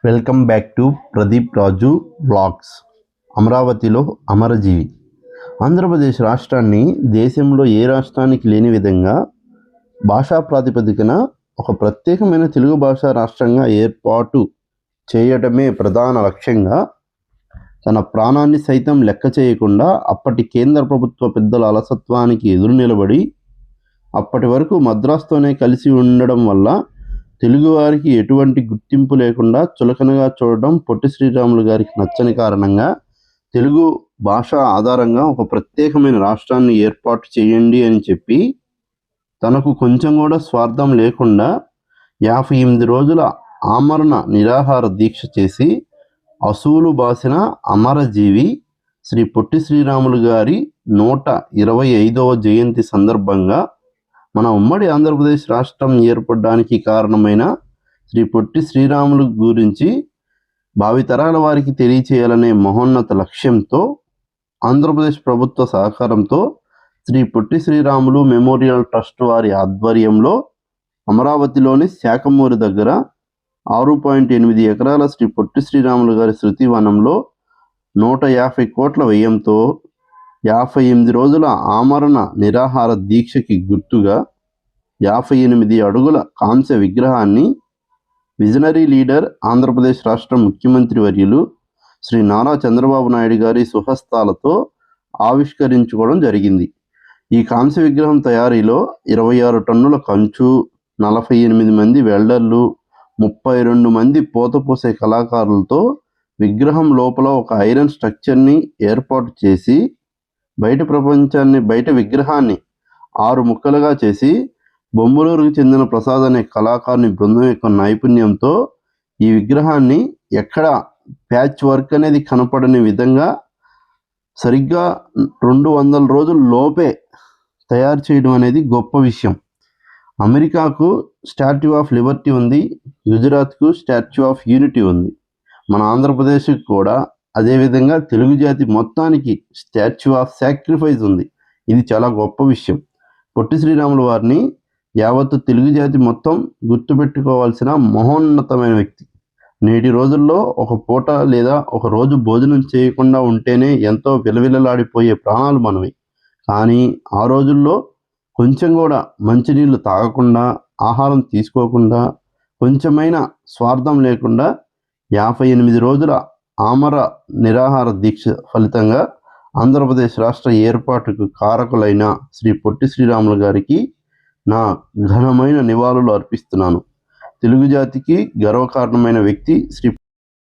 Welcome back to Pradeep Raju blogs. అమరావతిలో అమరజీవి. ఆంధ్రప్రదేశ్ రాష్ట్రాన్ని దేశంలో ఏ రాష్ట్రానికి లేని విధంగా భాషా ప్రాతిపదికన ఒక ప్రత్యేకమైన తెలుగు భాషా రాష్ట్రంగా ఏర్పాటు చేయడమే ప్రధాన లక్ష్యంగా తన ప్రాణాన్ని సైతం లెక్క చేయకుండా అప్పటి కేంద్ర ప్రభుత్వ పెద్దల అలసత్వానికి ఎదురు నిలబడి అప్పటి వరకు మద్రాసుతోనే కలిసి ఉండడం వల్ల తెలుగువారికి ఎటువంటి గుర్తింపు లేకుండా చులకనగా చూడడం పొట్టి శ్రీరాములు గారికి నచ్చని కారణంగా తెలుగు భాష ఆధారంగా ఒక ప్రత్యేకమైన రాష్ట్రాన్ని ఏర్పాటు చేయండి అని చెప్పి తనకు కొంచెం కూడా స్వార్థం లేకుండా 58 రోజుల ఆమరణ నిరాహార దీక్ష చేసి అసూలు బాసిన అమరజీవి శ్రీ పొట్టి శ్రీరాములు గారి 125వ జయంతి సందర్భంగా మన ఉమ్మడి ఆంధ్రప్రదేశ్ రాష్ట్రం ఏర్పడడానికి కారణమైన శ్రీ పొట్టి శ్రీరాములు గురించి భావితరాల వారికి తెలియచేయాలనే మహోన్నత లక్ష్యంతో ఆంధ్రప్రదేశ్ ప్రభుత్వ సహకారంతో శ్రీ పొట్టి శ్రీరాములు మెమోరియల్ ట్రస్ట్ వారి ఆధ్వర్యంలో అమరావతిలోని శాఖమూరి దగ్గర 6.8 ఎకరాల శ్రీ పొట్టి శ్రీరాములు గారి శృతివనంలో 150 కోట్ల వ్యయంతో 58 రోజుల ఆమరణ నిరాహార దీక్షకి గుర్తుగా 58 అడుగుల కాంస్య విగ్రహాన్ని విజనరీ లీడర్ ఆంధ్రప్రదేశ్ రాష్ట్ర ముఖ్యమంత్రి వర్యులు శ్రీ నారా చంద్రబాబు నాయుడు గారి సుహస్తాలతో ఆవిష్కరించుకోవడం జరిగింది. ఈ కాంస్య విగ్రహం తయారీలో 26 టన్నుల కంచు, 48 మంది వెల్డర్లు, 32 మంది పోతపోసే కళాకారులతో విగ్రహం లోపల ఒక ఐరన్ స్ట్రక్చర్ని ఏర్పాటు చేసి బయట విగ్రహాన్ని 6 ముక్కలుగా చేసి బొమ్మలూరుకు చెందిన ప్రసాద్ అనే కళాకారుని బృందం యొక్క నైపుణ్యంతో ఈ విగ్రహాన్ని ఎక్కడ ప్యాచ్ వర్క్ అనేది కనపడని విధంగా సరిగ్గా 200 రోజుల లోపే తయారు చేయడం అనేది గొప్ప విషయం. అమెరికాకు స్టాట్యూ ఆఫ్ లిబర్టీ ఉంది, గుజరాత్కు స్టాట్యూ ఆఫ్ యూనిటీ ఉంది, మన ఆంధ్రప్రదేశ్కి కూడా అదేవిధంగా తెలుగు జాతి మొత్తానికి స్టాచ్యూ ఆఫ్ సాక్రిఫైస్ ఉంది. ఇది చాలా గొప్ప విషయం. పొట్టి శ్రీరాములు వారిని యావత్తు తెలుగు జాతి మొత్తం గుర్తుపెట్టుకోవాల్సిన మహోన్నతమైన వ్యక్తి. నేటి రోజుల్లో ఒక పూట లేదా ఒక రోజు భోజనం చేయకుండా ఉంటేనే ఎంతో విలవిలలాడిపోయే ప్రాణాలు మనవి. కానీ ఆ రోజుల్లో కొంచెం కూడా మంచినీళ్ళు తాగకుండా, ఆహారం తీసుకోకుండా, కొంచెమైన స్వార్థం లేకుండా 58 రోజుల ఆమర నిరాహార దీక్ష ఫలితంగా ఆంధ్రప్రదేశ్ రాష్ట్ర ఏర్పాటుకు కారకులైన శ్రీ పొట్టి శ్రీరాములు గారికి నా ఘనమైన నివాళులు అర్పిస్తున్నాను. తెలుగు జాతికి గర్వకారణమైన వ్యక్తి శ్రీ